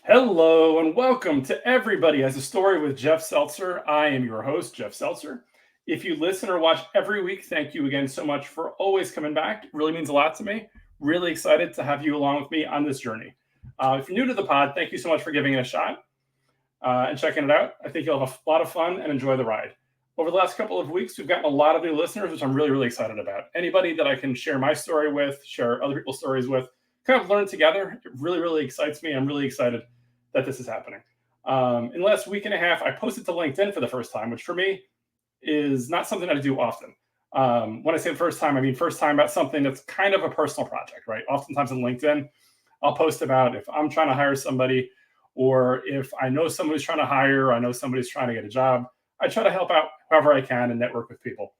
Hello and welcome to Everybody Has a Story with Jeff Seltzer. I am your host, Jeff Seltzer. If you listen or watch every week, thank you again so much for always coming back. It really means a lot to me. Really excited to have you along with me on this journey. If you're new to the pod, thank you so much for giving it a shot and checking it out. I think you'll have a lot of fun and enjoy the ride. Over the last couple of weeks, we've gotten a lot of new listeners, which I'm really, really excited about. Anybody that I can share my story with, share other people's stories with, kind of learn together. It really, really excites me. I'm really excited that this is happening. In the last week and a half, I posted to LinkedIn for the first time, which for me is not something that I do often. When I say the first time, I mean first time about something that's kind of a personal project, right? Oftentimes on LinkedIn, I'll post about if I'm trying to hire somebody or if I know somebody's trying to hire, or I know somebody's trying to get a job. I try to help out however I can and network with people.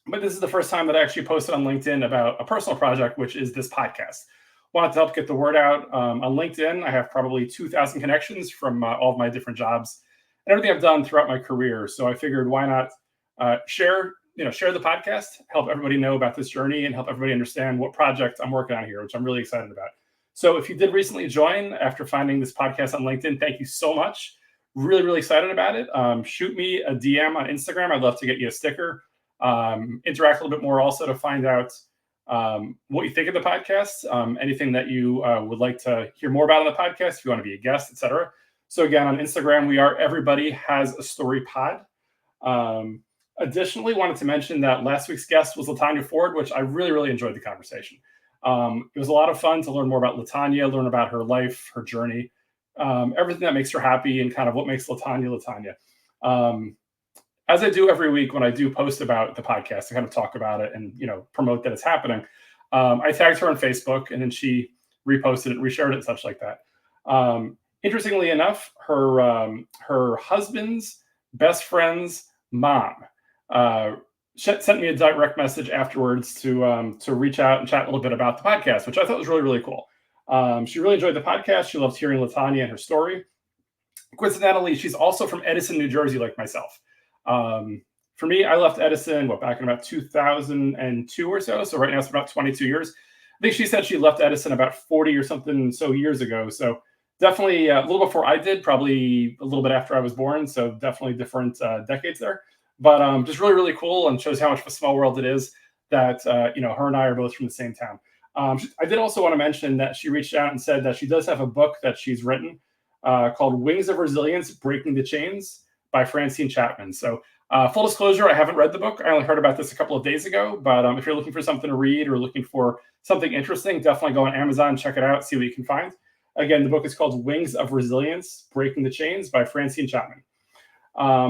But this is the first time that I actually posted on LinkedIn about a personal project, which is this podcast. Wanted to help get the word out. On LinkedIn, I have probably 2,000 connections from all of my different jobs and everything I've done throughout my career. So I figured, why not share the podcast, help everybody know about this journey, and help everybody understand what project I'm working on here, which I'm really excited about. So if you did recently join after finding this podcast on LinkedIn, thank you so much. Really, really excited about it. Shoot me a DM on Instagram. I'd love to get you a sticker. Interact a little bit more also to find out what you think of the podcast, anything that you would like to hear more about on the podcast, if you want to be a guest, etc. So again, on Instagram, we are Everybody Has a Story Pod. Additionally, wanted to mention that last week's guest was Latanya Ford, which I really, really enjoyed the conversation. It was a lot of fun to learn more about Latanya, learn about her life, her journey, everything that makes her happy, and kind of what makes Latanya. As I do every week when I do post about the podcast, I kind of talk about it and promote that it's happening. I tagged her on Facebook, and then she reposted it, reshared it, and such like that. Interestingly enough, her husband's best friend's mom sent me a direct message afterwards to reach out and chat a little bit about the podcast, which I thought was really, really cool. She really enjoyed the podcast. She loved hearing Latanya and her story. Coincidentally, she's also from Edison, New Jersey, like myself. For me, I left Edison, back in about 2002 or so. So right now it's about 22 years. I think she said she left Edison about 40 or something so years ago. So definitely a little before I did, probably a little bit after I was born. So definitely different decades there. But just really, really cool, and shows how much of a small world it is that, her and I are both from the same town. I did also want to mention that she reached out and said that she does have a book that she's written called Wings of Resilience, Breaking the Chains by Francine Chapman. So full disclosure, I haven't read the book. I only heard about this a couple of days ago. But if you're looking for something to read or looking for something interesting, definitely go on Amazon, check it out, see what you can find. Again, the book is called Wings of Resilience, Breaking the Chains by Francine Chapman.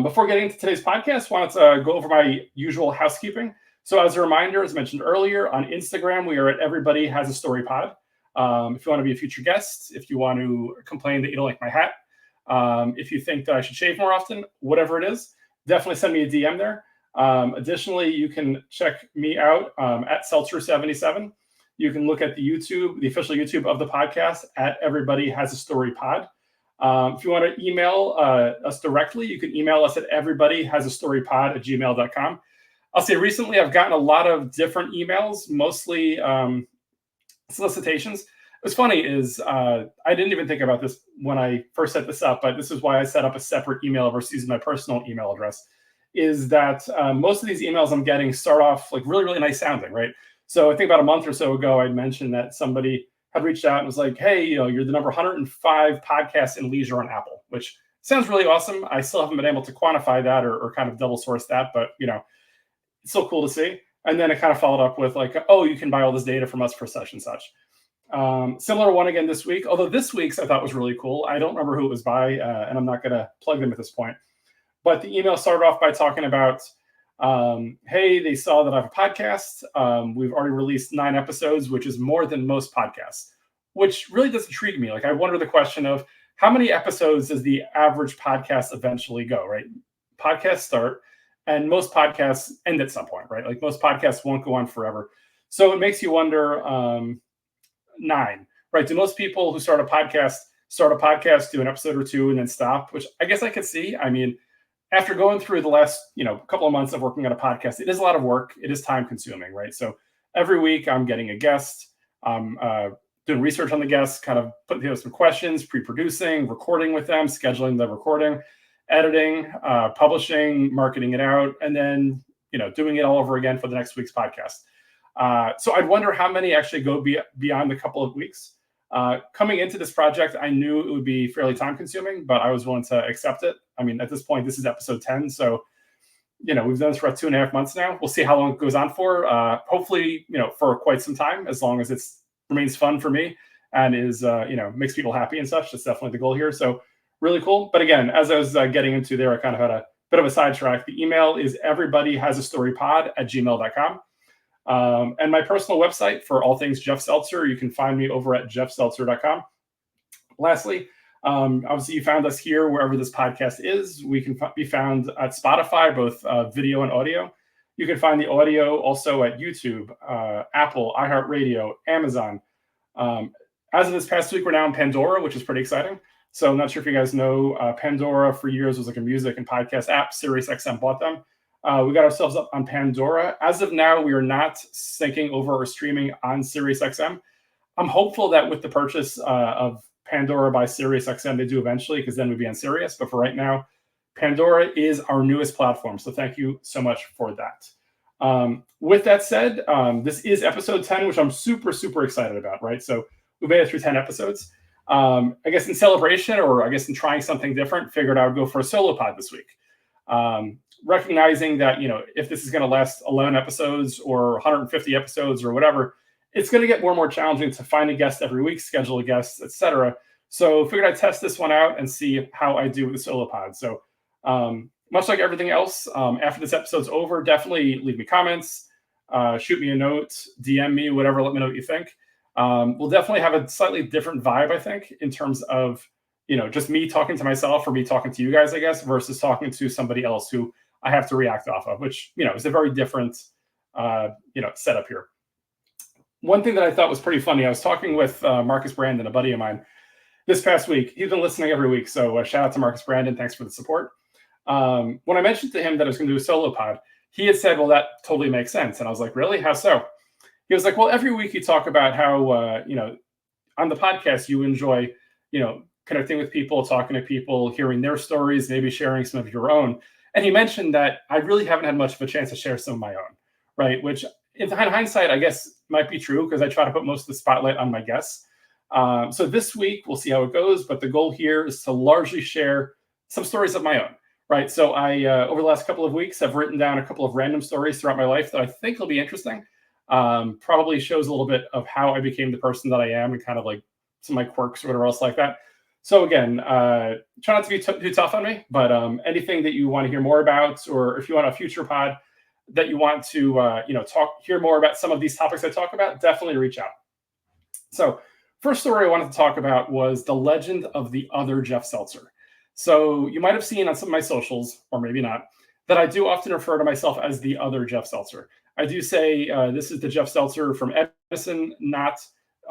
Before getting into today's podcast, I wanted to go over my usual housekeeping. So as a reminder, as mentioned earlier, on Instagram, we are at Everybody Has a Story Pod. If you want to be a future guest, if you want to complain that you don't like my hat, if you think that I should shave more often, whatever it is, definitely send me a DM there. Additionally, you can check me out at Seltzer77. You can look at the official YouTube of the podcast at Everybody Has a Story Pod. If you want to email us directly, you can email us at everybodyhasastorypod@gmail.com. I'll say recently I've gotten a lot of different emails, mostly solicitations. What's funny is I didn't even think about this when I first set this up, but this is why I set up a separate email versus using my personal email address, is that most of these emails I'm getting start off like really, really nice sounding, right? So I think about a month or so ago, I'd mentioned that somebody had reached out and was like, hey, you're the number 105 podcast in leisure on Apple, which sounds really awesome. I still haven't been able to quantify that or kind of double source that, but it's still cool to see. And then it kind of followed up with like, oh, you can buy all this data from us for such and such. Similar one again this week, although this week's I thought was really cool. I don't remember who it was by, and I'm not going to plug them at this point. But the email started off by talking about, hey, they saw that I have a podcast. We've already released 9 episodes, which is more than most podcasts, which really does intrigue me. Like I wonder the question of how many episodes does the average podcast eventually go, right? Podcasts start, and most podcasts end at some point, right? Like most podcasts won't go on forever. So it makes you wonder, 9, right? Do most people who start a podcast, do an episode or 2 and then stop, which I guess I could see. I mean, after going through the last, couple of months of working on a podcast, it is a lot of work. It is time consuming, right? So every week I'm getting a guest. I'm doing research on the guests, kind of putting together some questions, pre-producing, recording with them, scheduling the recording, editing, publishing, marketing it out, and then doing it all over again for the next week's podcast. So I'd wonder how many actually go beyond the couple of weeks. Coming into this project, I knew it would be fairly time consuming, but I was willing to accept it. I mean, at this point, this is episode 10. So, we've done this for about 2.5 months now. We'll see how long it goes on for. Hopefully, for quite some time, as long as it remains fun for me and is, makes people happy and such. That's definitely the goal here. So really cool. But again, as I was getting into there, I kind of had a bit of a sidetrack. The email is everybodyhasastorypod@gmail.com. And my personal website for all things Jeff Seltzer, you can find me over at jeffseltzer.com. Lastly, obviously you found us here wherever this podcast is. We can be found at Spotify, both video and audio. You can find the audio also at YouTube, Apple, iHeartRadio, Amazon. As of this past week, we're now in Pandora, which is pretty exciting. So I'm not sure if you guys know, Pandora for years was like a music and podcast app. SiriusXM bought them. We got ourselves up on Pandora. As of now, we are not syncing over or streaming on SiriusXM. I'm hopeful that with the purchase of Pandora by SiriusXM, they do eventually, because then we'd be on Sirius. But for right now, Pandora is our newest platform. So thank you so much for that. With that said, this is episode 10, which I'm super, super excited about, right? So we made it through 10 episodes. I guess in celebration, or I guess in trying something different, figured I would go for a solo pod this week. Recognizing that, if this is going to last 11 episodes or 150 episodes or whatever, it's going to get more and more challenging to find a guest every week, schedule a guest, etc. So figured I'd test this one out and see how I do with the solo pod. So much like everything else, after this episode's over, definitely leave me comments, shoot me a note, DM me, whatever, let me know what you think. We'll definitely have a slightly different vibe, I think, in terms of, just me talking to myself or me talking to you guys, I guess, versus talking to somebody else who I have to react off of, which, is a very different, setup here. One thing that I thought was pretty funny, I was talking with Marcus Brandon, a buddy of mine, this past week. He's been listening every week. So shout out to Marcus Brandon. Thanks for the support. When I mentioned to him that I was going to do a solo pod, he had said, well, that totally makes sense. And I was like, really? How so? He was like, well, every week you talk about how, on the podcast, you enjoy, connecting with people, talking to people, hearing their stories, maybe sharing some of your own. And he mentioned that I really haven't had much of a chance to share some of my own, right? Which in hindsight, I guess might be true, because I try to put most of the spotlight on my guests. So this week, we'll see how it goes. But the goal here is to largely share some stories of my own, right? So I, over the last couple of weeks, have written down a couple of random stories throughout my life that I think will be interesting. Probably shows a little bit of how I became the person that I am, and kind of like some of my quirks or whatever else like that. So again, try not to be too tough on me, but anything that you want to hear more about, or if you want a future pod that you want to hear more about some of these topics I talk about, definitely reach out. So first story I wanted to talk about was the legend of the other Jeff Seltzer. So you might have seen on some of my socials, or maybe not, that I do often refer to myself as the other Jeff Seltzer. I do say this is the Jeff Seltzer from Edison, not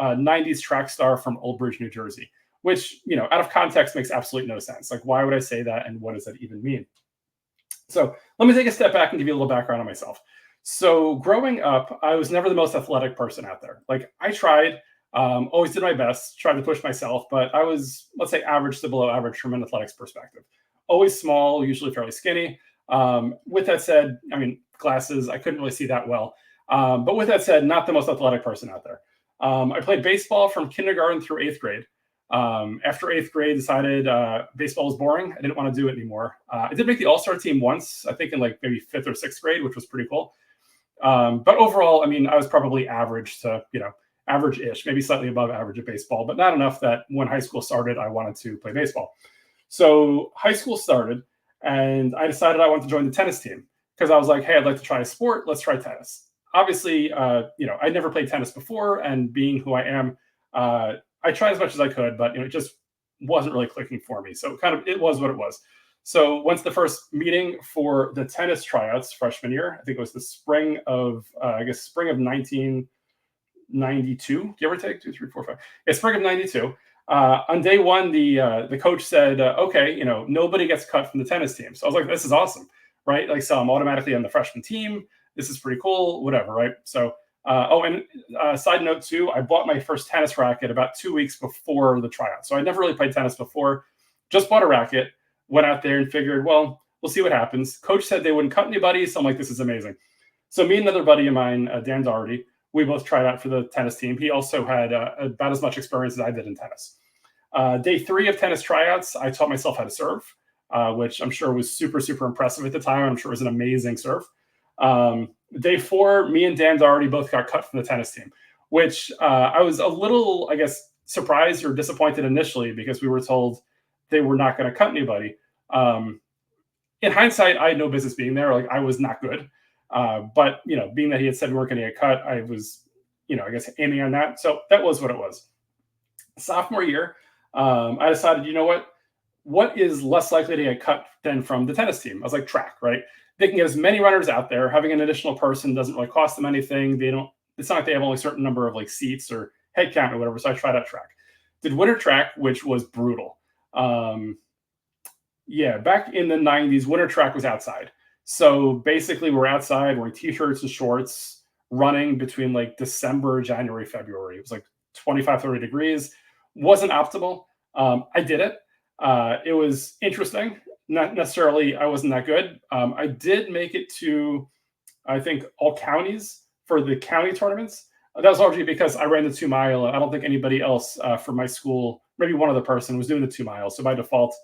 90s track star from Old Bridge, New Jersey, which, out of context makes absolutely no sense. Like, why would I say that, and what does that even mean? So let me take a step back and give you a little background on myself. So growing up, I was never the most athletic person out there. Like, I tried, always did my best, tried to push myself, but I was, let's say, average to below average from an athletics perspective. Always small, usually fairly skinny. With that said, I mean, glasses, I couldn't really see that well. But with that said, not the most athletic person out there. I played baseball from kindergarten through 8th grade. After 8th grade, decided baseball was boring. I didn't want to do it anymore. I did make the all-star team once, I think in like maybe 5th or 6th grade, which was pretty cool. But overall, I mean, I was probably average to, average-ish, maybe slightly above average at baseball, but not enough that when high school started, I wanted to play baseball. So high school started, and I decided I wanted to join the tennis team, because I was like, hey, I'd like to try a sport. Let's try tennis. Obviously, I'd never played tennis before, and being who I am, I tried as much as I could, but it just wasn't really clicking for me. So it was what it was. So once the first meeting for the tennis tryouts freshman year, I think it was the spring of 1992, give or take, 2, 3, 4, 5. Yeah, spring of 92. On day one, the coach said, okay, nobody gets cut from the tennis team. So I was like, this is awesome, right? Like, so I'm automatically on the freshman team. This is pretty cool, whatever, right? So And side note too, I bought my first tennis racket about 2 weeks before the tryout. So I never really played tennis before. Just bought a racket, went out there and figured, well, we'll see what happens. Coach said they wouldn't cut anybody, so I'm like, this is amazing. So me and another buddy of mine, Dan Doherty, we both tried out for the tennis team. He also had about as much experience as I did in tennis. Day 3 of tennis tryouts, I taught myself how to serve, which I'm sure was super, super impressive at the time. I'm sure it was an amazing serve. Day 4, me and Dan Doherty both got cut from the tennis team, which I was a little, I guess, surprised or disappointed initially because we were told they were not going to cut anybody. In hindsight, I had no business being there. Like I was not good. But being that he had said we weren't going to get cut, I was, I guess aiming on that. So that was what it was. Sophomore year, I decided, what is less likely to get cut than from the tennis team? I was like, track, right? They can get as many runners out there. Having an additional person doesn't really cost them anything. It's not like they have only a certain number of like seats or head count or whatever. So I tried out track. Did winter track, which was brutal. Back in the 90s, winter track was outside. So basically we're outside wearing t-shirts and shorts, running between like December, January, February. It was like 25, 30 degrees. Wasn't optimal. I did it. It was interesting. Not necessarily, I wasn't that good. I did make it to, I think, all counties for the county tournaments. That was largely because I ran the 2 mile. I don't think anybody else from my school, maybe one other person, was doing the 2 miles. So by default,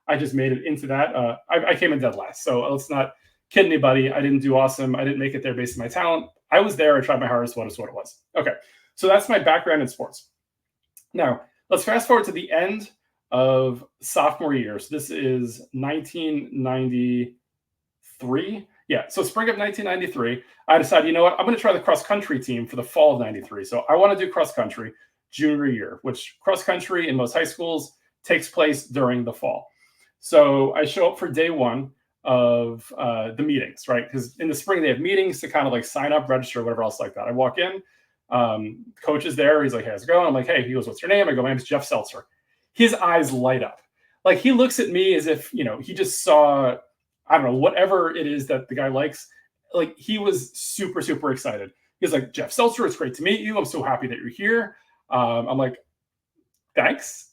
I just made it into that. I came in dead last. So let's not kid anybody. I didn't do awesome. I didn't make it there based on my talent. I was there. I tried my hardest. What is what it was. Okay. So that's my background in sports. Now, let's fast forward to the end of sophomore year. So this is 1993. Yeah. So spring of 1993, I decided, you know what? I'm going to try the cross country team for the fall of 93. So I want to do cross country junior year, which cross country in most high schools takes place during the fall. So I show up for day 1 of the meetings, right? Because in the spring they have meetings to kind of like sign up, register, whatever else like that. I walk in, coach is there. He's like, hey, how's it going? I'm like, hey. He goes, what's your name? I go, my name's Jeff Seltzer. His eyes light up. Like he looks at me as if, he just saw, I don't know, whatever it is that the guy likes. Like he was super, super excited. He's like, Jeff Seltzer, it's great to meet you. I'm so happy that you're here. I'm like, thanks.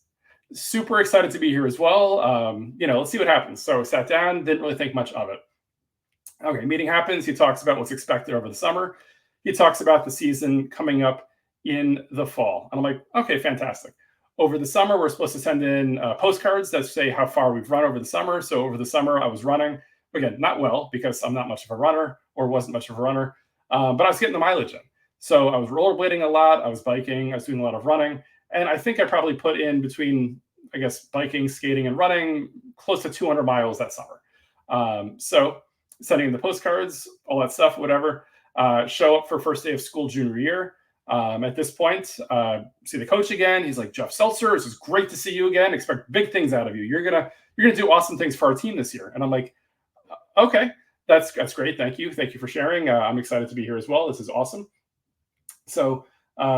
Super excited to be here as well. Let's see what happens. So sat down, didn't really think much of it. Okay, meeting happens. He talks about what's expected over the summer. He talks about the season coming up in the fall. And I'm like, okay, fantastic. Over the summer, we're supposed to send in postcards that say how far we've run over the summer. So over the summer, I was running. Again, not well because I'm not much of a runner or wasn't much of a runner, but I was getting the mileage in. So I was rollerblading a lot. I was biking. I was doing a lot of running. And I think I probably put in between, I guess, biking, skating, and running close to 200 miles that summer. So sending in the postcards, all that stuff, whatever, show up for first day of school junior year. At this point, see the coach again. He's like, Jeff Seltzer, this is great to see you again. Expect big things out of you. You're gonna do awesome things for our team this year. And I'm like, okay, that's great. Thank you for sharing. I'm excited to be here as well. This is awesome. So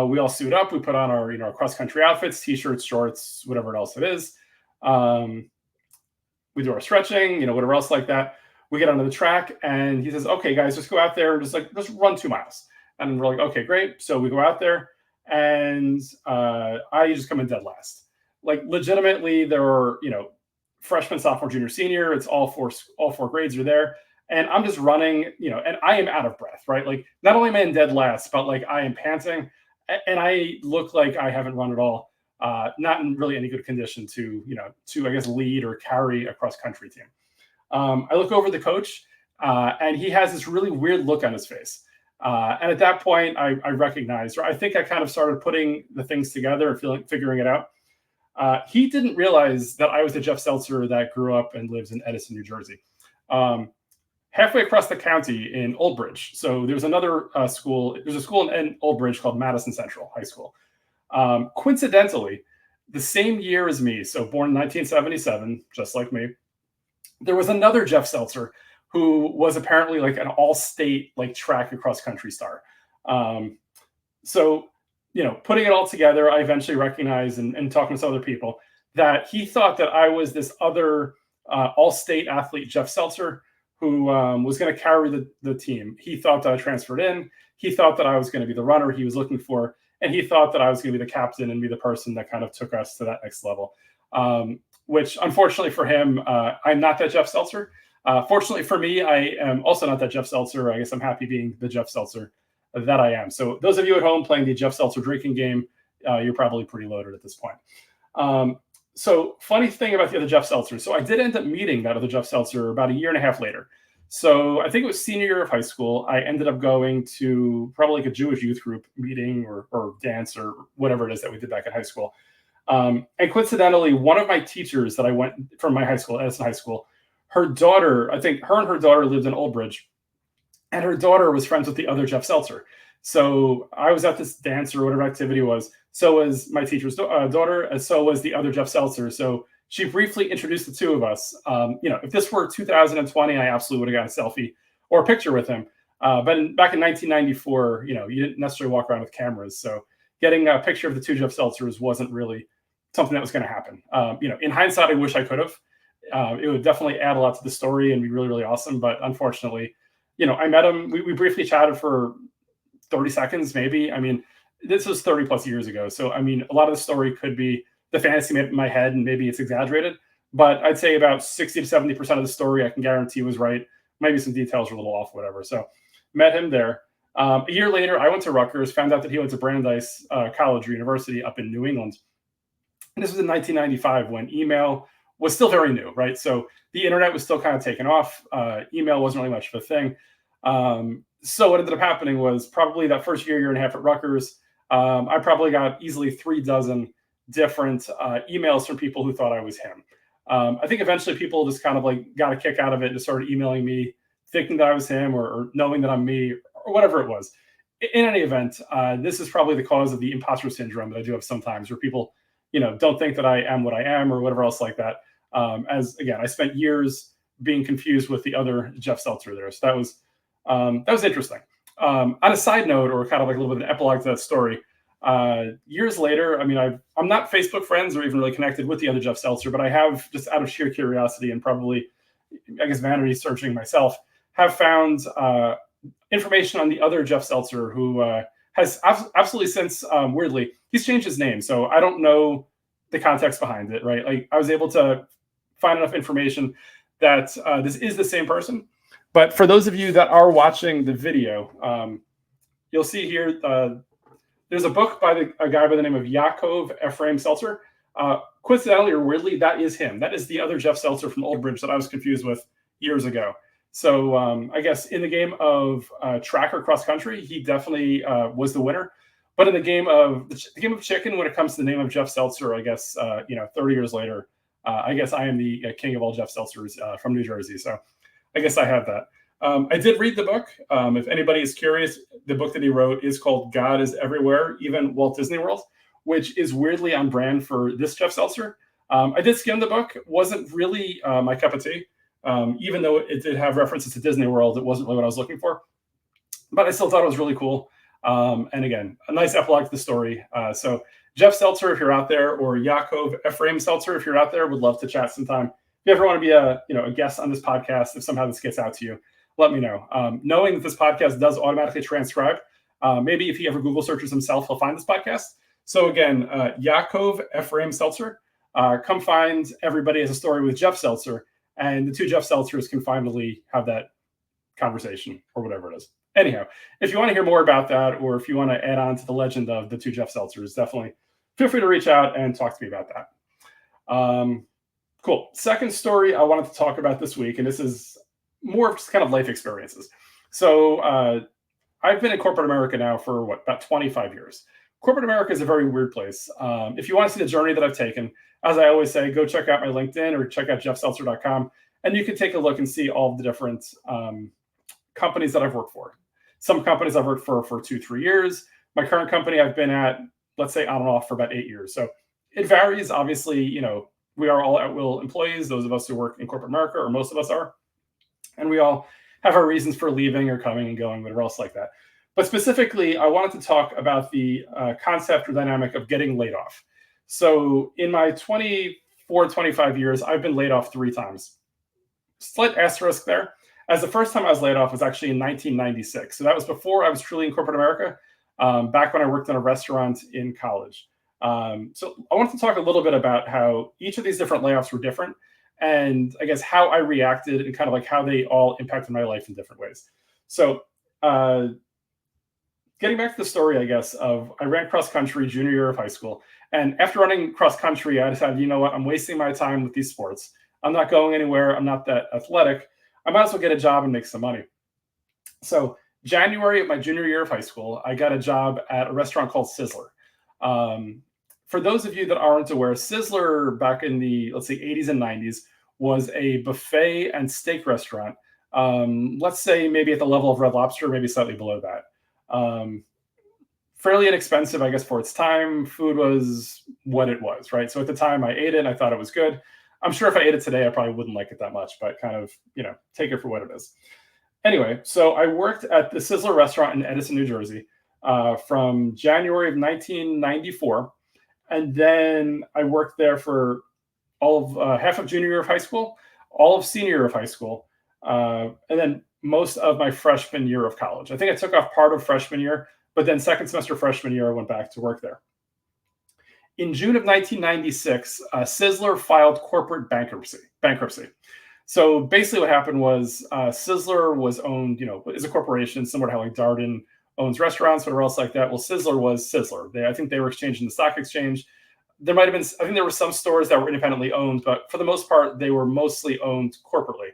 we all suit up. We put on our cross country outfits, t-shirts, shorts, whatever else it is. We do our stretching, whatever else like that. We get onto the track, and he says, "Okay, guys, just go out there, just run 2 miles." And we're like, "Okay, great." So we go out there, and I just come in dead last. Like legitimately, there were freshman, sophomore, junior, senior. It's all four grades are there. And I'm just running, and I am out of breath, right? Like not only am I in dead last, but like I am panting and I look like I haven't run at all. Not in really any good condition to I guess lead or carry a cross country team. I look over the coach and he has this really weird look on his face. And at that point I recognized, or I think I kind of started putting the things together and figuring it out. He didn't realize that I was the Jeff Seltzer that grew up and lives in Edison, New Jersey. Halfway across the county in Old Bridge. So there's another school. There's a school in Old Bridge called Madison Central High School. Coincidentally, the same year as me, so born in 1977, just like me, there was another Jeff Seltzer who was apparently like an all-state like track and cross-country star. So, putting it all together, I eventually recognized and talking to some other people that he thought that I was this other all-state athlete, Jeff Seltzer, who was going to carry the team. He thought that I transferred in. he thought that I was going to be the runner he was looking for, and he thought that I was going to be the captain and be the person that kind of took us to that next level. Which unfortunately for him, I'm not that Jeff Seltzer. Fortunately for me, I am also not that Jeff Seltzer. I guess I'm happy being the Jeff Seltzer that I am. So those of you at home playing the Jeff Seltzer drinking game, you're probably pretty loaded at this point. So funny thing about the other Jeff Seltzer. So I did end up meeting that other Jeff Seltzer about a year and a half later. So I think it was senior year of high school. I ended up going to probably like a Jewish youth group meeting or dance or whatever it is that we did back in high school. And coincidentally, one of my teachers that I went from my high school, Edison High School, her daughter, I think her and her daughter lived in Old Bridge, and her daughter was friends with the other Jeff Seltzer. So I was at this dance or whatever activity it was. So was my teacher's daughter, and so was the other Jeff Seltzer. So she briefly introduced the two of us. If this were 2020, I absolutely would have gotten a selfie or a picture with him. But back in 1994, you didn't necessarily walk around with cameras. So getting a picture of the two Jeff Seltzers wasn't really something that was going to happen. In hindsight, I wish I could have. It would definitely add a lot to the story and be really, really awesome. But unfortunately, I met him. We briefly chatted for 30 seconds, maybe. I mean, this was 30 plus years ago. So, I mean, a lot of the story could be the fantasy in my head, and maybe it's exaggerated. But I'd say about 60 to 70% of the story I can guarantee was right. Maybe some details were a little off, whatever. So met him there. A year later, I went to Rutgers, found out that he went to Brandeis College or University up in New England. And this was in 1995 when email was still very new, right? So the internet was still kind of taking off. Email wasn't really much of a thing. So what ended up happening was probably that first year and a half at Rutgers, I probably got easily 36 different emails from people who thought I was him. I think eventually people just kind of like got a kick out of it and just started emailing me, thinking that I was him or knowing that I'm me or whatever it was. In any event, this is probably the cause of the imposter syndrome that I do have sometimes, where people, don't think that I am what I am or whatever else like that. As again, I spent years being confused with the other Jeff Seltzer there. So that was interesting. On a side note, or kind of like a little bit of an epilogue to that story, years later, I mean, I'm not Facebook friends or even really connected with the other Jeff Seltzer, but I have, just out of sheer curiosity and probably, I guess, vanity searching myself, have found information on the other Jeff Seltzer who has absolutely since, weirdly, he's changed his name. So I don't know the context behind it, right? Like I was able to find enough information that this is the same person. But for those of you that are watching the video, you'll see here, there's a book by a guy by the name of Yaakov Ephraim Seltzer. Coincidentally or weirdly, that is him. That is the other Jeff Seltzer from Old Bridge that I was confused with years ago. So I guess in the game of track or cross country, he definitely was the winner. But in the game of chicken, when it comes to the name of Jeff Seltzer, I guess 30 years later, I guess I am the king of all Jeff Seltzers from New Jersey. So I guess I have that. I did read the book. If anybody is curious, the book that he wrote is called God is Everywhere, Even Walt Disney World, which is weirdly on brand for this Jeff Seltzer. I did skim the book. Wasn't really my cup of tea. Even though it did have references to Disney World, it wasn't really what I was looking for. But I still thought it was really cool. And again, a nice epilogue to the story. So Jeff Seltzer, if you're out there, or Yaakov Ephraim Seltzer, if you're out there, would love to chat sometime. If you ever want to be a guest on this podcast, if somehow this gets out to you, let me know. Knowing that this podcast does automatically transcribe, maybe if he ever Google searches himself, he'll find this podcast. So again, Yaakov Ephraim Seltzer, come find Everybody Has a Story with Jeff Seltzer, and the two Jeff Seltzers can finally have that conversation or whatever it is. Anyhow, if you want to hear more about that, or if you want to add on to the legend of the two Jeff Seltzers, definitely feel free to reach out and talk to me about that. Cool. Second story I wanted to talk about this week, and this is more of just kind of life experiences. So I've been in corporate America now for about 25 years. Corporate America is a very weird place. If you want to see the journey that I've taken, as I always say, go check out my LinkedIn or check out jeffseltzer.com, and you can take a look and see all of the different companies that I've worked for. Some companies I've worked for 2-3 years. My current company I've been at, let's say, on and off for about 8 years. So it varies. Obviously, we are all at-will employees, those of us who work in corporate America, or most of us are. And we all have our reasons for leaving or coming and going, whatever else like that. But specifically, I wanted to talk about the concept or dynamic of getting laid off. So in my 25 years, I've been laid off 3 times. Slight asterisk there. as the first time I was laid off was actually in 1996. So that was before I was truly in corporate America, back when I worked in a restaurant in college. So I wanted to talk a little bit about how each of these different layoffs were different, and I guess how I reacted and kind of like how they all impacted my life in different ways. So, uh, getting back to the story, I guess, of I ran cross country junior year of high school. And after running cross country, I decided, you know what, I'm wasting my time with these sports. I'm not going anywhere. I'm not that athletic. I might as well get a job and make some money. So, January of my junior year of high school, I got a job at a restaurant called Sizzler. Um, for those of you that aren't aware, Sizzler back in the, let's say, 80s and 90s was a buffet and steak restaurant. Let's say maybe at the level of Red Lobster, maybe slightly below that. Um, Fairly inexpensive, I guess, for its time. Food was what it was, right? So at the time, I ate it and I thought it was good. I'm sure if I ate it today, I probably wouldn't like it that much, but kind of, take it for what it is. Anyway, so I worked at the Sizzler restaurant in Edison, New Jersey, from January of 1994. And then I worked there for all of half of junior year of high school, all of senior year of high school, and then most of my freshman year of college. I think I took off part of freshman year, but then second semester freshman year, I went back to work there. In June of 1996, Sizzler filed corporate bankruptcy. So basically, what happened was Sizzler was owned, is a corporation, similar to how like Darden owns restaurants, whatever else like that. Well, Sizzler was Sizzler. I think they were exchanged in the stock exchange. There might have been, I think there were some stores that were independently owned, but for the most part, they were mostly owned corporately.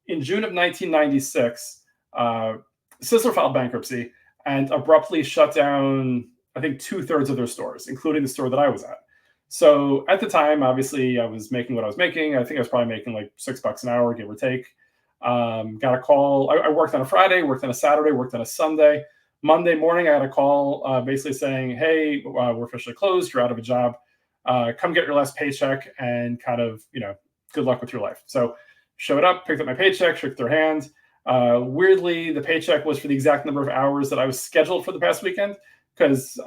In June of 1996, Sizzler filed bankruptcy and abruptly shut down, I think, 2/3 of their stores, including the store that I was at. So at the time, obviously, I was making what I was making. I think I was probably making like $6 an hour, give or take. Got a call. I worked on a Friday, worked on a Saturday, worked on a Sunday. Monday morning, I got a call basically saying, hey, we're officially closed. You're out of a job. Come get your last paycheck and kind of, good luck with your life. So showed up, picked up my paycheck, shook their hand. Weirdly, the paycheck was for the exact number of hours that I was scheduled for the past weekend, because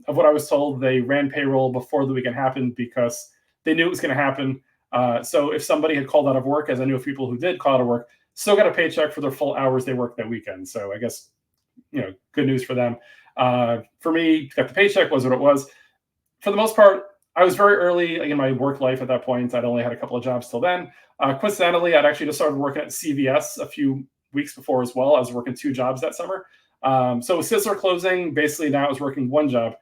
of what I was told, they ran payroll before the weekend happened because they knew it was going to happen. So if somebody had called out of work, as I knew of people who did call out of work, still got a paycheck for their full hours they worked that weekend. So I guess, good news for them. For me, got the paycheck, was what it was. For the most part, I was very early in my work life at that point. I'd only had a couple of jobs till then. Coincidentally, I'd actually just started working at CVS a few weeks before as well. I was working 2 jobs that summer. So with Sizzler closing, basically now I was working 1 job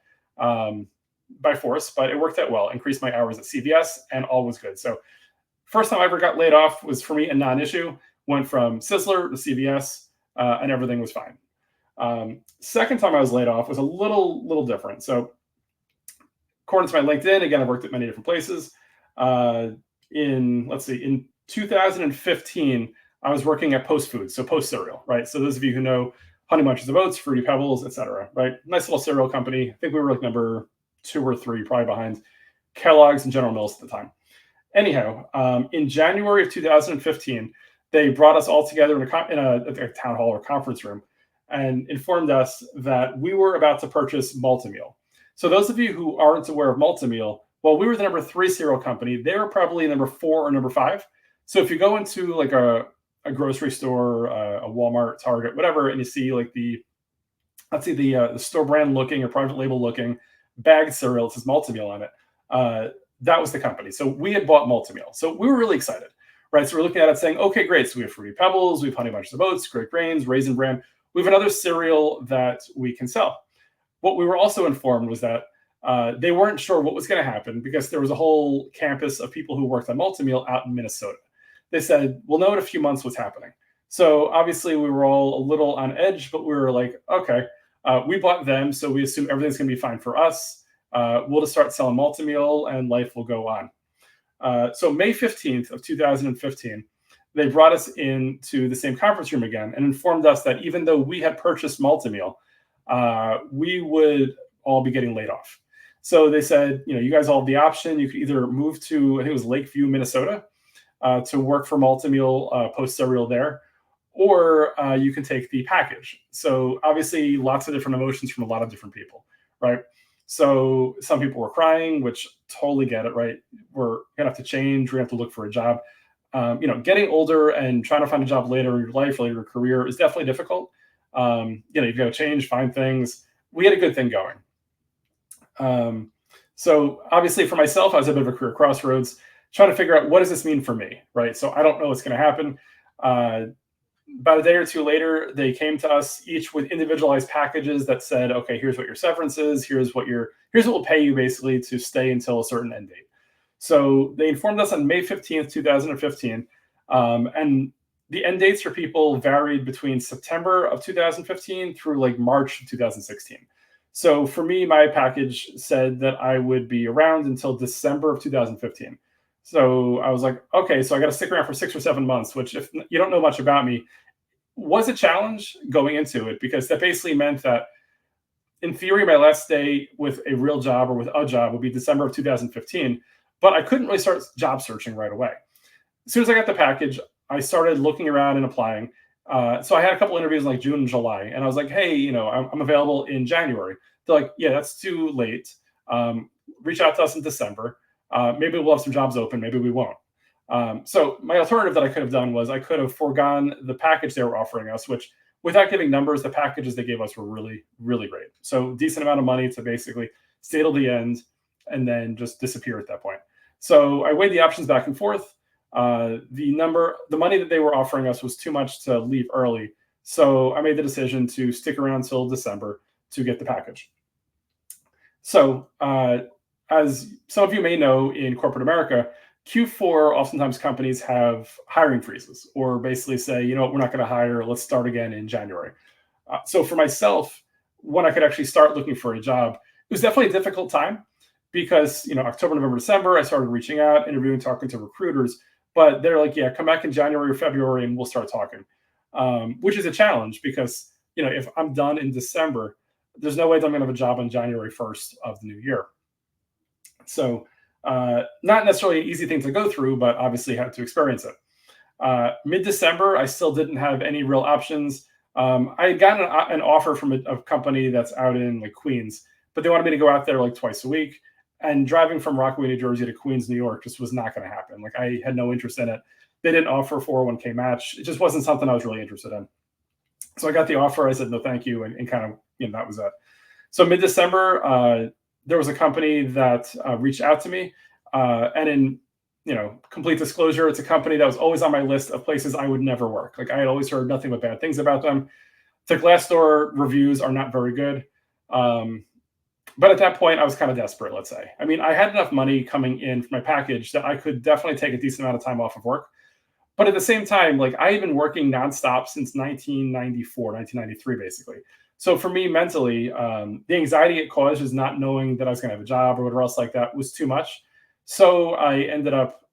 by force, but it worked out well. Increased my hours at CVS and all was good. So first time I ever got laid off was for me a non-issue. Went from Sizzler to CVS and everything was fine. Second time I was laid off was a little different. So according to my LinkedIn, again, I've worked at many different places. In 2015, I was working at Post Foods, so Post Cereal, right? So those of you who know Honey Bunches of Oats, Fruity Pebbles, etc., right? Nice little cereal company. I think we were like number 2 or 3, probably behind Kellogg's and General Mills at the time. Anyhow, in January of 2015, they brought us all together in a town hall or conference room and informed us that we were about to purchase Malt-O-Meal. So those of you who aren't aware of Malt-O-Meal, well, we were the number 3 cereal company. They were probably number 4 or number 5. So if you go into like a grocery store, a Walmart, Target, whatever, and you see like the store brand looking or private label looking bagged cereal, it says Malt-O-Meal on it. That was the company. So we had bought Malt-O-Meal. So we were really excited, right? So we're looking at it saying, okay, great. So we have Fruity Pebbles, we have Honey Bunches of Oats, Great Grains, Raisin Bran. We have another cereal that we can sell. What we were also informed was that they weren't sure what was going to happen because there was a whole campus of people who worked on Malt-O-Meal out in Minnesota. They said, we'll know in a few months what's happening. So obviously we were all a little on edge, but we were like, okay, we bought them, so we assume everything's going to be fine for us. We'll just start selling Malt-O-Meal and life will go on. So May 15th of 2015, they brought us into the same conference room again and informed us that even though we had purchased Malt-O-Meal, we would all be getting laid off. So they said, you guys all have the option. You could either move to, I think it was Lakeview, Minnesota, to work for Malt-O-Meal Post Cereal there, or you can take the package. So obviously lots of different emotions from a lot of different people, right? So some people were crying, which totally get it, right? We're going to have to change. We're going to have to look for a job. getting older and trying to find a job later in your life, later in your career is definitely difficult. You've got to change, find things. We had a good thing going. So obviously for myself, I was a bit of a career crossroads, trying to figure out what does this mean for me, right? So I don't know what's going to happen. About a day or two later, they came to us each with individualized packages that said, okay, here's what your severance is, here's what we'll pay you basically to stay until a certain end date. So they informed us on May 15th, 2015. And the end dates for people varied between September of 2015 through like March of 2016. So for me, my package said that I would be around until December of 2015. So I was like, okay, so I got to stick around for 6 or 7 months, which, if you don't know much about me, was a challenge going into it, because that basically meant that in theory, my last day with a real job or with a job would be December of 2015, but I couldn't really start job searching right away. As soon as I got the package, I started looking around and applying. So I had a couple interviews in like June and July, and I was like, hey, I'm available in January. They're like, yeah, that's too late. Reach out to us in December. Maybe we'll have some jobs open. Maybe we won't. So my alternative that I could have done was I could have foregone the package they were offering us, which, without giving numbers, the packages they gave us were really, really great. So decent amount of money to basically stay till the end and then just disappear at that point. So I weighed the options back and forth. The money that they were offering us was too much to leave early. So I made the decision to stick around till December to get the package. So as some of you may know, in corporate America, Q4, oftentimes companies have hiring freezes, or basically say, we're not going to hire, let's start again in January. So for myself, when I could actually start looking for a job, it was definitely a difficult time because, October, November, December, I started reaching out, interviewing, talking to recruiters, but they're like, yeah, come back in January or February and we'll start talking, which is a challenge because, if I'm done in December, there's no way that I'm going to have a job on January 1st of the new year. So not necessarily an easy thing to go through, but obviously had to experience it. Mid-December, I still didn't have any real options. I had gotten an offer from a company that's out in like Queens, but they wanted me to go out there like twice a week. And driving from Rockaway, New Jersey to Queens, New York just was not going to happen. Like, I had no interest in it. They didn't offer 401k match. It just wasn't something I was really interested in. So I got the offer. I said, no, thank you. And kind of, that was it. So mid-December, there was a company that reached out to me. And in, complete disclosure, it's a company that was always on my list of places I would never work. Like, I had always heard nothing but bad things about them. The Glassdoor reviews are not very good. But at that point, I was kind of desperate, let's say. I mean, I had enough money coming in for my package that I could definitely take a decent amount of time off of work. But at the same time, like, I had been working nonstop since 1994, 1993, basically. So for me, mentally, the anxiety it caused is not knowing that I was going to have a job or whatever else like that was too much. So I ended up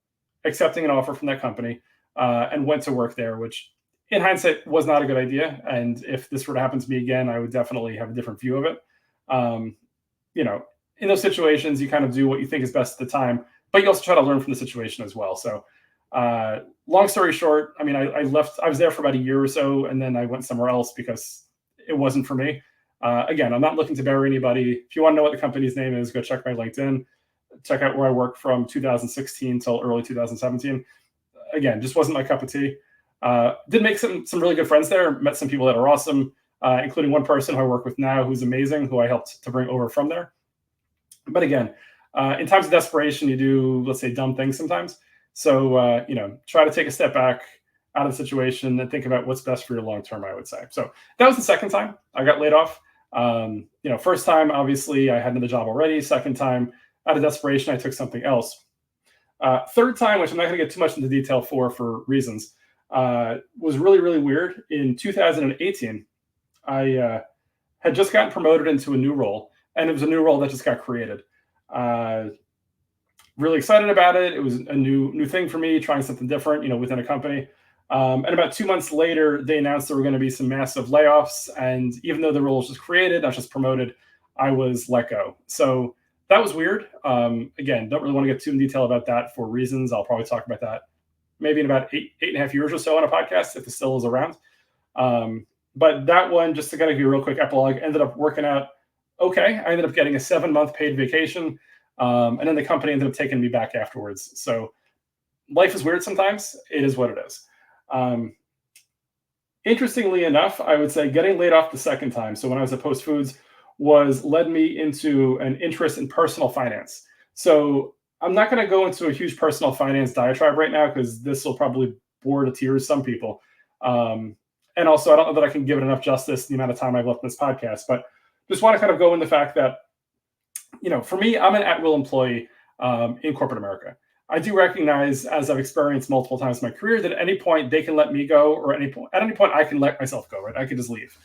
accepting an offer from that company and went to work there, which in hindsight was not a good idea. And if this were to happen to me again, I would definitely have a different view of it. In those situations, you kind of do what you think is best at the time, but you also try to learn from the situation as well. So long story short, I mean, I left, I was there for about a year or so, and then I went somewhere else because it wasn't for me. Again, I'm not looking to bury anybody. If you want to know what the company's name is, go check my LinkedIn, check out where I worked from 2016 till early 2017. Again, just wasn't my cup of tea. Did make some really good friends there, met some people that are awesome, including one person who I work with now who's amazing, who I helped to bring over from there. But again, in times of desperation, you do, let's say, dumb things sometimes. So, try to take a step back out of the situation and think about what's best for your long-term, I would say. So that was the second time I got laid off. First time, obviously, I had another job already. Second time, out of desperation, I took something else. Third time, which I'm not going to get too much into detail for reasons, was really, really weird. In 2018, I had just gotten promoted into a new role, and it was a new role that just got created. Really excited about it. It was a new thing for me, trying something different, within a company. And about 2 months later, they announced there were going to be some massive layoffs. And even though the role was just created, not just promoted, I was let go. So that was weird. Again, don't really want to get too in detail about that for reasons. I'll probably talk about that maybe in about 8.5 years or so on a podcast, if it still is around. But that one, just to kind of give you a real quick epilogue, ended up working out okay. I ended up getting a 7-month paid vacation. And then the company ended up taking me back afterwards. So life is weird sometimes. It is what it is. Um, Interestingly enough, I would say getting laid off the second time, so when I was at Post Foods, was led me into an interest in personal finance. So I'm not going to go into a huge personal finance diatribe right now because this will probably bore to tears some people. Um, and also, I don't know that I can give it enough justice the amount of time I've left in this podcast, but just want to kind of go in the fact that, for me, I'm an at-will employee in corporate America. I do recognize, as I've experienced multiple times in my career, that at any point they can let me go, or at any point I can let myself go. Right? I can just leave.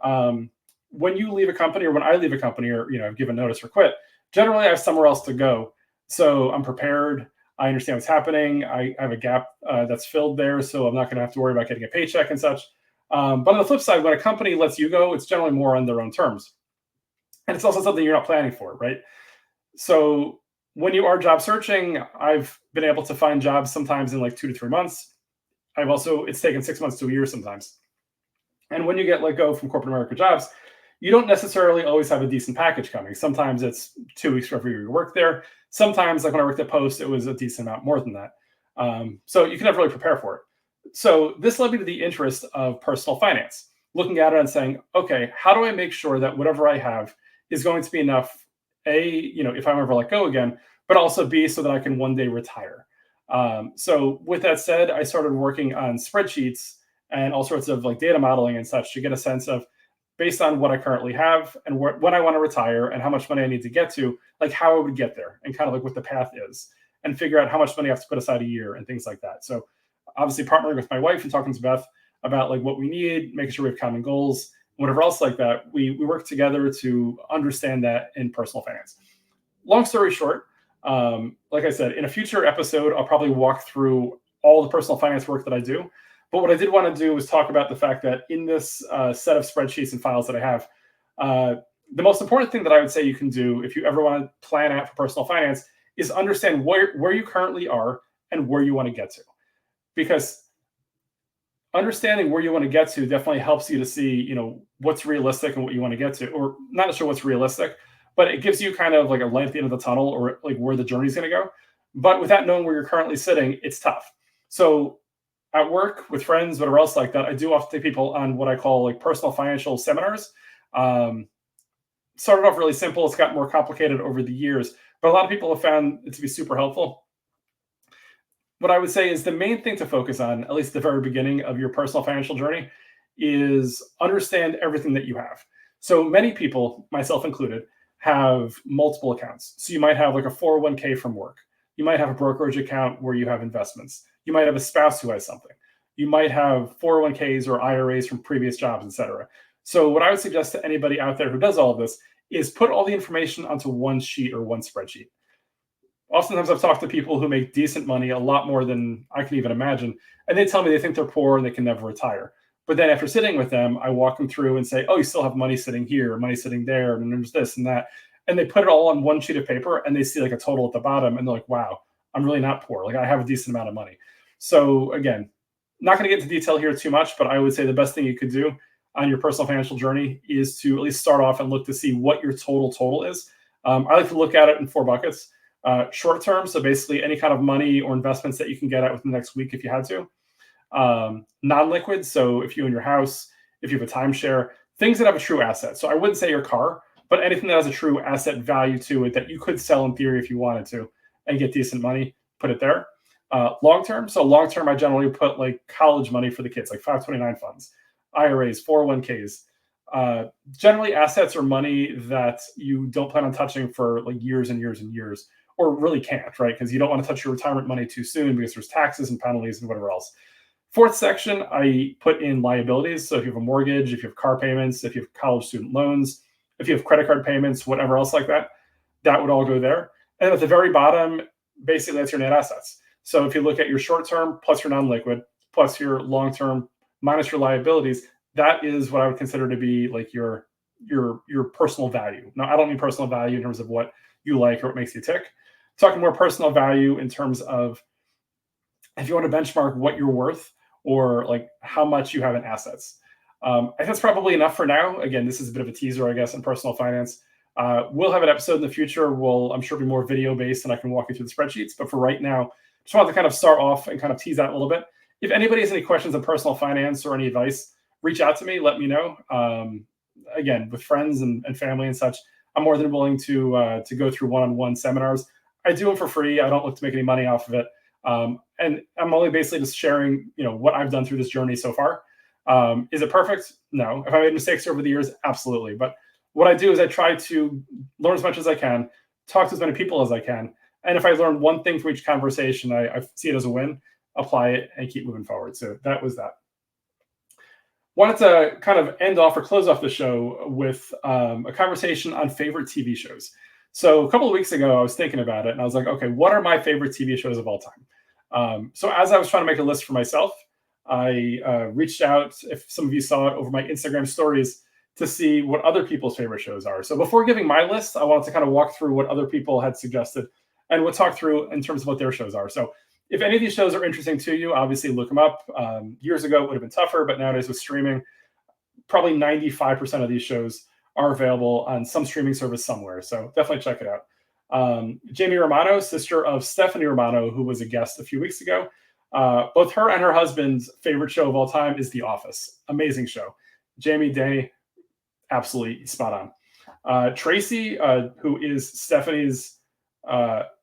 Um, when you leave a company, or when I leave a company, or I've given notice or quit, generally I have somewhere else to go. So I'm prepared. I understand what's happening. I have a gap that's filled there, so I'm not going to have to worry about getting a paycheck and such. But on the flip side, when a company lets you go, it's generally more on their own terms, and it's also something you're not planning for, right? So when you are job searching, I've been able to find jobs sometimes in like 2 to 3 months. It's taken 6 months to a year sometimes. And when you get let go from corporate America jobs, you don't necessarily always have a decent package coming. Sometimes it's 2 weeks for every year you work there. Sometimes, like when I worked at Post, it was a decent amount more than that. So you can never really prepare for it. So this led me to the interest of personal finance, looking at it and saying, okay, how do I make sure that whatever I have is going to be enough, if I'm ever let go again, but also B, so that I can one day retire. So with that said, I started working on spreadsheets and all sorts of like data modeling and such to get a sense of, based on what I currently have and when I want to retire and how much money I need to get to, like how I would get there and kind of like what the path is, and figure out how much money I have to put aside a year and things like that. So obviously partnering with my wife and talking to Beth about like what we need, making sure we have common goals, whatever else like that, we work together to understand that in personal finance. Long story short, like I said, in a future episode, I'll probably walk through all the personal finance work that I do. But what I did want to do was talk about the fact that in this set of spreadsheets and files that I have, the most important thing that I would say you can do if you ever want to plan out for personal finance is understand where you currently are and where you want to get to. Because understanding where you want to get to definitely helps you to see, what's realistic and what you want to get to, or not sure what's realistic, but it gives you kind of like a light at the end of the tunnel, or like where the journey's going to go. But without knowing where you're currently sitting, it's tough. So at work with friends, whatever else like that, I do often take people on what I call like personal financial seminars. Started off really simple. It's gotten more complicated over the years, but a lot of people have found it to be super helpful. What I would say is the main thing to focus on, at least at the very beginning of your personal financial journey, is understand everything that you have. So many people, myself included, have multiple accounts. So you might have like a 401k from work. You might have a brokerage account where you have investments. You might have a spouse who has something. You might have 401ks or IRAs from previous jobs, etc. So what I would suggest to anybody out there who does all of this is put all the information onto one sheet or one spreadsheet. Oftentimes I've talked to people who make decent money, a lot more than I can even imagine, and they tell me they think they're poor and they can never retire. But then after sitting with them, I walk them through and say, oh, you still have money sitting here, money sitting there, and there's this and that. And they put it all on one sheet of paper and they see like a total at the bottom and they're like, wow, I'm really not poor. Like I have a decent amount of money. So again, not going to get into detail here too much, but I would say the best thing you could do on your personal financial journey is to at least start off and look to see what your total is. I like to look at it in 4 buckets. Short term, so basically any kind of money or investments that you can get out within the next week if you had to. Non-liquid, so if you own your house, if you have a timeshare, things that have a true asset. So I wouldn't say your car, but anything that has a true asset value to it that you could sell in theory if you wanted to and get decent money, put it there. Long term, I generally put like college money for the kids, like 529 funds, IRAs, 401ks. Generally assets or money that you don't plan on touching for like years and years and years, or really can't, right? Because you don't want to touch your retirement money too soon because there's taxes and penalties and whatever else. 4th section, I put in liabilities. So if you have a mortgage, if you have car payments, if you have college student loans, if you have credit card payments, whatever else like that, that would all go there. And at the very bottom, basically that's your net assets. So if you look at your short term plus your non-liquid plus your long term minus your liabilities, that is what I would consider to be like your personal value. Now, I don't mean personal value in terms of what you like or what makes you tick. I'm talking more personal value in terms of if you want to benchmark what you're worth or like how much you have in assets. I think that's probably enough for now. Again, this is a bit of a teaser, I guess, in personal finance. We'll have an episode in the future. I'm sure, be more video based and I can walk you through the spreadsheets. But for right now, just wanted to kind of start off and kind of tease that a little bit. If anybody has any questions on personal finance or any advice, reach out to me. Let me know. Again, with friends and family and such, I'm more than willing to go through one-on-one seminars. I do them for free. I don't look to make any money off of it. And I'm only basically just sharing, what I've done through this journey so far. Is it perfect? No. Have I made mistakes over the years? Absolutely. But what I do is I try to learn as much as I can, talk to as many people as I can. And if I learn one thing from each conversation, I see it as a win, apply it, and keep moving forward. So that was that. Wanted to kind of end off or close off the show with a conversation on favorite TV shows. So a couple of weeks ago, I was thinking about it, and I was like, okay, what are my favorite TV shows of all time? So as I was trying to make a list for myself, I reached out, if some of you saw it, over my Instagram stories to see what other people's favorite shows are. So before giving my list, I wanted to kind of walk through what other people had suggested, and we'll talk through in terms of what their shows are. So if any of these shows are interesting to you, obviously look them up. Years ago, it would have been tougher, but nowadays with streaming, probably 95% of these shows are available on some streaming service somewhere. So definitely check it out. Jamie Romano, sister of Stephanie Romano, who was a guest a few weeks ago. Both her and her husband's favorite show of all time is The Office. Amazing show. Jamie, Danny, absolutely spot on. Tracy, who is Stephanie's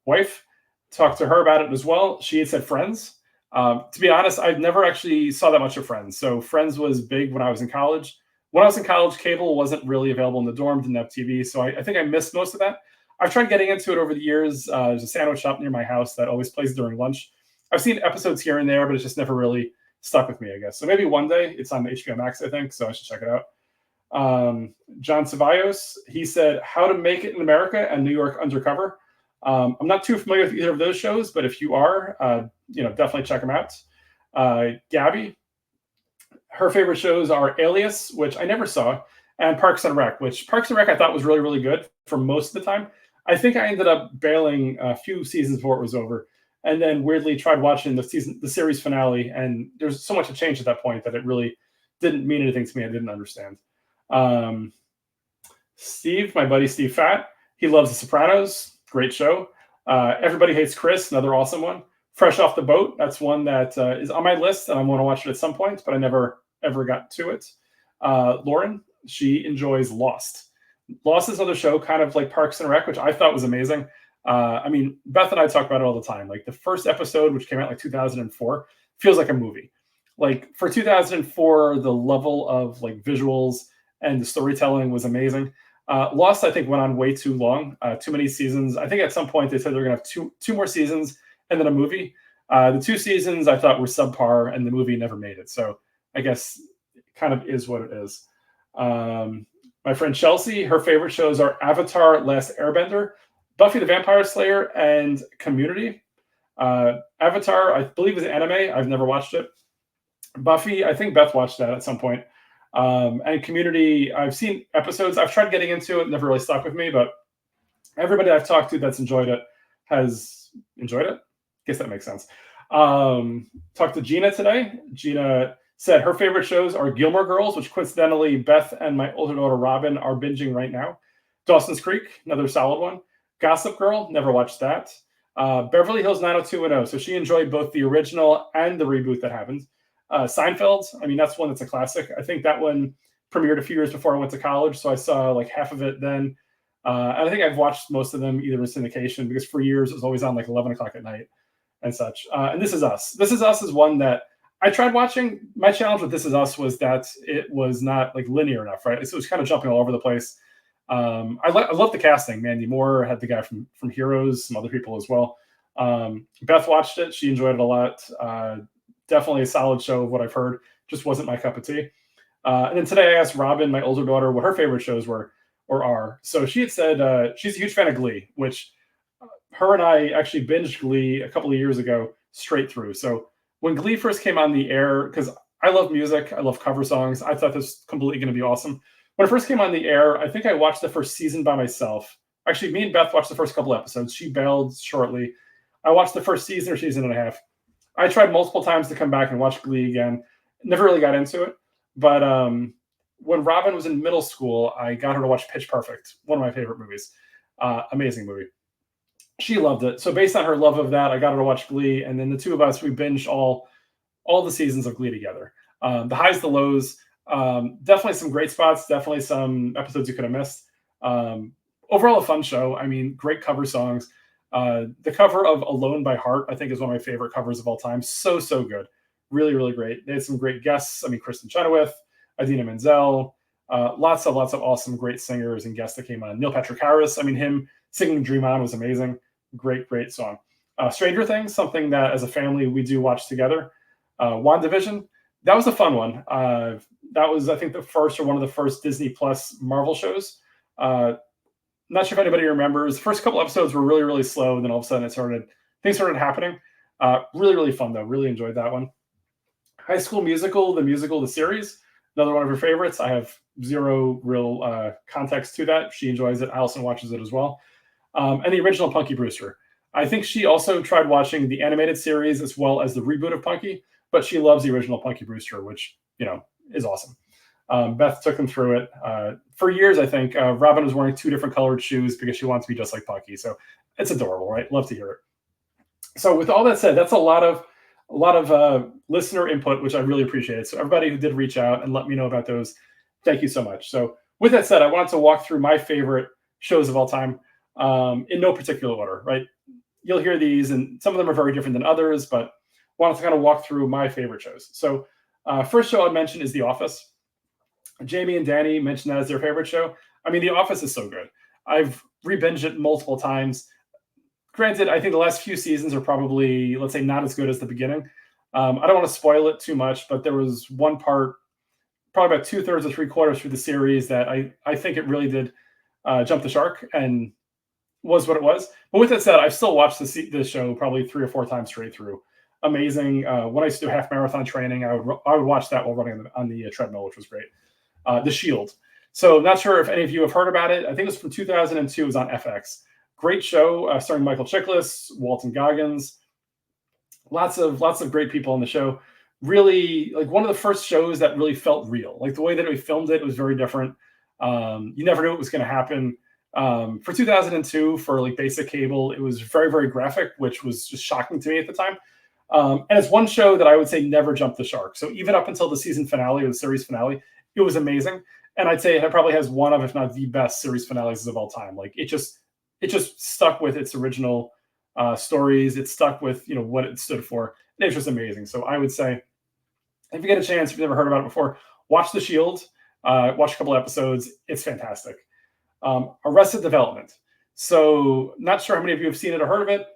wife, talked to her about it as well. She had said Friends. To be honest, I never actually saw that much of Friends. So Friends was big when I was in college. When I was in college, cable wasn't really available in the dorm, didn't have TV. So I think I missed most of that. I've tried getting into it over the years. There's a sandwich shop near my house that always plays during lunch. I've seen episodes here and there, but it's just never really stuck with me, I guess. So maybe one day. It's on HBO Max, I think, so I should check it out. John Ceballos, he said How to Make It in America and New York Undercover. I'm not too familiar with either of those shows, but if you are, definitely check them out. Gabby, her favorite shows are Alias, which I never saw, and Parks and Rec, which Parks and Rec I thought was really, really good for most of the time. I think I ended up bailing a few seasons before it was over, and then weirdly tried watching the series finale, and there's so much to change at that point that it really didn't mean anything to me. I didn't understand. Steve, my buddy Steve Fatt, he loves The Sopranos. Great show. Everybody Hates Chris, another awesome one. Fresh Off the Boat, that's one that is on my list, and I want to watch it at some point, but I never ever got to it. Lauren, she enjoys Lost. Lost is another show, kind of like Parks and Rec, which I thought was amazing. Beth and I talk about it all the time. Like the first episode, which came out like 2004, feels like a movie. Like for 2004, the level of like visuals and the storytelling was amazing. Lost, I think, went on way too long, too many seasons. I think at some point they said they're going to have two more seasons and then a movie. The 2 seasons I thought were subpar, and the movie never made it. So I guess it kind of is what it is. My friend Chelsea, her favorite shows are Avatar: Last Airbender, Buffy the Vampire Slayer, and Community. Avatar, I believe, is an anime. I've never watched it. Buffy, I think Beth watched that at some point. And Community, I've seen episodes. I've tried getting into it, never really stuck with me, but everybody I've talked to that's enjoyed it has enjoyed it. Guess that makes sense. Talked to Gina today. Gina said her favorite shows are Gilmore Girls, which coincidentally Beth and my older daughter Robin are binging right now. Dawson's Creek, another solid one. Gossip Girl, never watched that. Beverly Hills 90210. So she enjoyed both the original and the reboot that happened. Seinfeld, that's one that's a classic. I think that one premiered a few years before I went to college, so I saw like half of it then. And I think I've watched most of them either in syndication, because for years it was always on like 11 o'clock at night and such. And This Is Us. This Is Us is one that I tried watching. My challenge with This Is Us was that it was not like linear enough, right? So it was kind of jumping all over the place. I love the casting. Mandy Moore had the guy from Heroes, some other people as well. Beth watched it. She enjoyed it a lot. Definitely a solid show of what I've heard. Just wasn't my cup of tea. And then today I asked Robin, my older daughter, what her favorite shows were or are. So she had said she's a huge fan of Glee, which her and I actually binged Glee a couple of years ago straight through. So when Glee first came on the air, because I love music, I love cover songs, I thought this was completely going to be awesome. When it first came on the air, I think I watched the first season by myself. Actually, me and Beth watched the first couple episodes. She bailed shortly. I watched the first season or season and a half. I tried multiple times to come back and watch Glee again. Never really got into it. But when Robin was in middle school, I got her to watch Pitch Perfect, one of my favorite movies. Amazing movie. She loved it. So based on her love of that, I got her to watch Glee, and then the two of us we binged all the seasons of Glee together. The highs, the lows, definitely some great spots, definitely some episodes you could have missed. Um, Overall, a fun show. I mean, great cover songs. The cover of "Alone by Heart" I think is one of my favorite covers of all time. So good, really really great. They had some great guests. I mean, Kristen Chenoweth, Adina Menzel, lots of awesome great singers and guests that came on. Neil Patrick Harris. I mean, him singing "Dream On" was amazing. Great song. Stranger Things, something that as a family we do watch together. WandaVision, that was a fun one. That was, I think, the first or one of the first Disney Plus Marvel shows. Not sure if anybody remembers. The first couple episodes were really slow, and then all of a sudden things started happening. Really fun though. Really enjoyed that one. High School Musical, the series, another one of her favorites. I have zero real context to that. She enjoys it. Allison watches it as well. And the original Punky Brewster. I think she also tried watching the animated series as well as the reboot of Punky, but she loves the original Punky Brewster, which is awesome. Beth took them through it for years. I think Robin was wearing two different colored shoes because she wants to be just like Punky. So it's adorable, right? Love to hear it. So with all that said, that's a lot of listener input, which I really appreciate. So everybody who did reach out and let me know about those, thank you so much. So with that said, I wanted to walk through my favorite shows of all time in no particular order, right? You'll hear these, and some of them are very different than others, but wanted to kind of walk through my favorite shows. So first show I'd mention is The Office. Jamie and Danny mentioned that as their favorite show. I mean, The Office is so good. I've re-binged it multiple times. Granted, I think the last few seasons are probably, let's say, not as good as the beginning. I don't want to spoil it too much, but there was one part, probably about 2/3 or 3/4 through the series, that I think it really did jump the shark and was what it was. But with that said, I've still watched the show probably 3 or 4 times straight through. Amazing. When I used to do half marathon training, I would watch that while running on the treadmill, which was great. The Shield. So not sure if any of you have heard about it. I think it was from 2002. It was on FX. Great show starring Michael Chiklis, Walton Goggins. Lots of great people on the show. Really, like one of the first shows that really felt real. Like the way that we filmed it was very different. You never knew it was going to happen. For 2002, for like basic cable, it was very graphic, which was just shocking to me at the time. And it's one show that I would say never jumped the shark. So even up until the season finale or the series finale, it was amazing. And I'd say it probably has one of, if not the best series finales of all time. Like it just stuck with its original stories. It stuck with what it stood for. And it's just amazing. So I would say, if you get a chance, if you've never heard about it before, watch The Shield. Watch a couple episodes. It's fantastic. Arrested Development. So not sure how many of you have seen it or heard of it.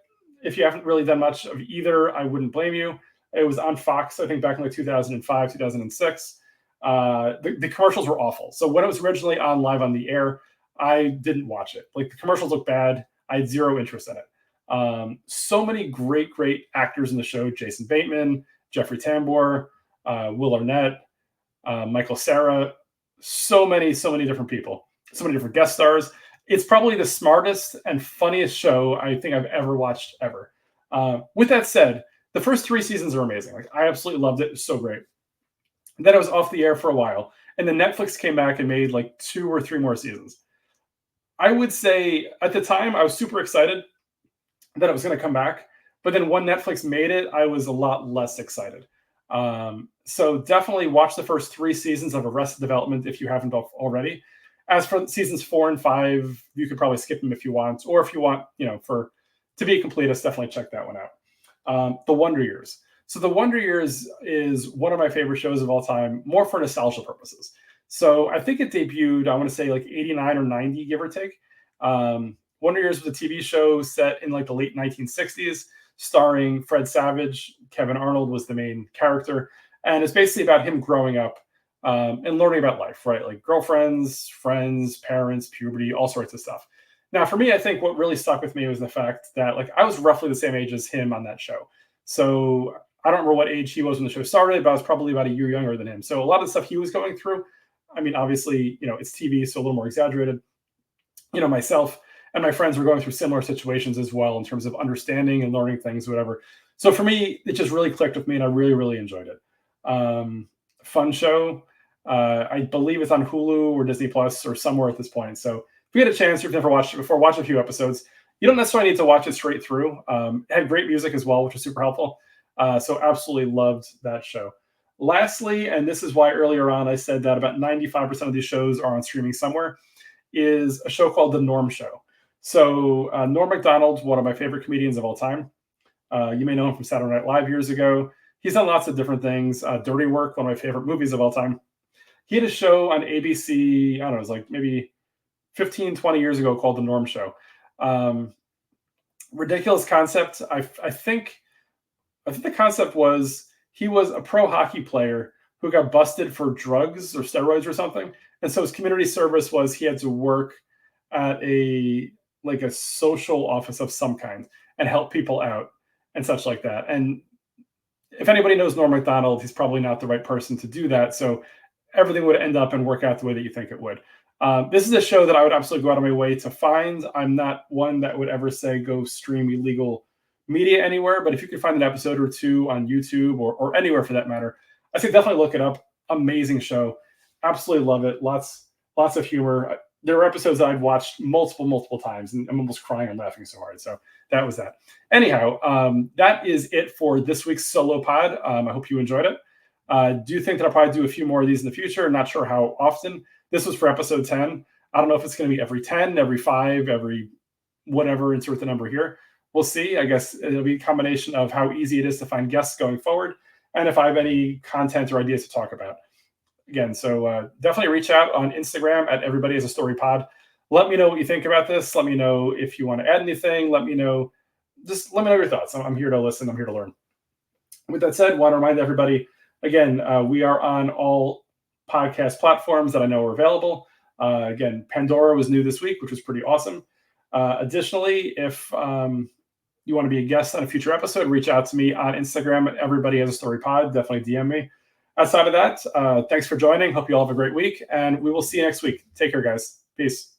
If you haven't really done much of either, I wouldn't blame you. It was on Fox, I think, back in like 2005, 2006. The commercials were awful. So when it was originally on live on the air, I didn't watch it. Like the commercials looked bad. I had zero interest in it. So many great actors in the show: Jason Bateman, Jeffrey Tambor, Will Arnett, Michael Cera. So many different people. So many different guest stars. It's probably the smartest and funniest show I think I've ever watched ever. With that said, the first 3 seasons are amazing. Like I absolutely loved it. It was so great. And then it was off the air for a while. And then Netflix came back and made like 2 or 3 more seasons. I would say at the time I was super excited that it was going to come back. But then when Netflix made it, I was a lot less excited. So definitely watch the first 3 seasons of Arrested Development if you haven't already. As for seasons 4 and 5, you could probably skip them if you want, or if you want, to be a completist, definitely check that one out. The Wonder Years. So The Wonder Years is one of my favorite shows of all time, more for nostalgia purposes. So I think it debuted, I want to say like 89 or 90, give or take. Wonder Years was a TV show set in like the late 1960s, starring Fred Savage. Kevin Arnold was the main character. And it's basically about him growing up and learning about life, right? Like girlfriends, friends, parents, puberty, all sorts of stuff. Now, for me, I think what really stuck with me was the fact that like I was roughly the same age as him on that show. So I don't remember what age he was when the show started, but I was probably about a year younger than him. So a lot of the stuff he was going through, I mean, obviously, it's TV, so a little more exaggerated. Myself and my friends were going through similar situations as well in terms of understanding and learning things, whatever. So for me, it just really clicked with me, and I really enjoyed it. Fun show. I believe it's on Hulu or Disney Plus or somewhere at this point. So if you get a chance, or if you've never watched it before, watch a few episodes. You don't necessarily need to watch it straight through. It had great music as well, which was super helpful. So absolutely loved that show. Lastly, and this is why earlier on I said that about 95% of these shows are on streaming somewhere, is a show called The Norm Show. So Norm Macdonald, one of my favorite comedians of all time. You may know him from Saturday Night Live years ago. He's done lots of different things. Dirty Work, one of my favorite movies of all time. He had a show on ABC, I don't know, it was like maybe 15, 20 years ago called The Norm Show. Ridiculous concept. I think the concept was he was a pro hockey player who got busted for drugs or steroids or something. And so his community service was he had to work at a social office of some kind and help people out and such like that. And if anybody knows Norm Macdonald, he's probably not the right person to do that. So everything would end up and work out the way that you think it would. This is a show that I would absolutely go out of my way to find. I'm not one that would ever say go stream illegal media anywhere, but if you can find an episode or two on YouTube or anywhere for that matter, I say definitely look it up. Amazing show. Absolutely love it. Lots of humor. There are episodes that I've watched multiple times, and I'm almost crying and laughing so hard. So that was that. Anyhow, that is it for this week's solo pod. I hope you enjoyed it. Do you think that I'll probably do a few more of these in the future? Not sure how often. This was for episode 10. I don't know if it's going to be every 10, every 5, every whatever, insert the number here. We'll see. I guess it'll be a combination of how easy it is to find guests going forward and if I have any content or ideas to talk about. Again, so definitely reach out on Instagram at Everybody Has a Story Pod. Let me know what you think about this. Let me know if you want to add anything. Let me know your thoughts. I'm here to listen. I'm here to learn. With that said, I want to remind everybody, again, we are on all podcast platforms that I know are available. Again, Pandora was new this week, which was pretty awesome. Additionally, if you want to be a guest on a future episode, reach out to me on Instagram at Everybody Has a Story Pod. Definitely DM me. Outside of that, thanks for joining. Hope you all have a great week, and we will see you next week. Take care, guys. Peace.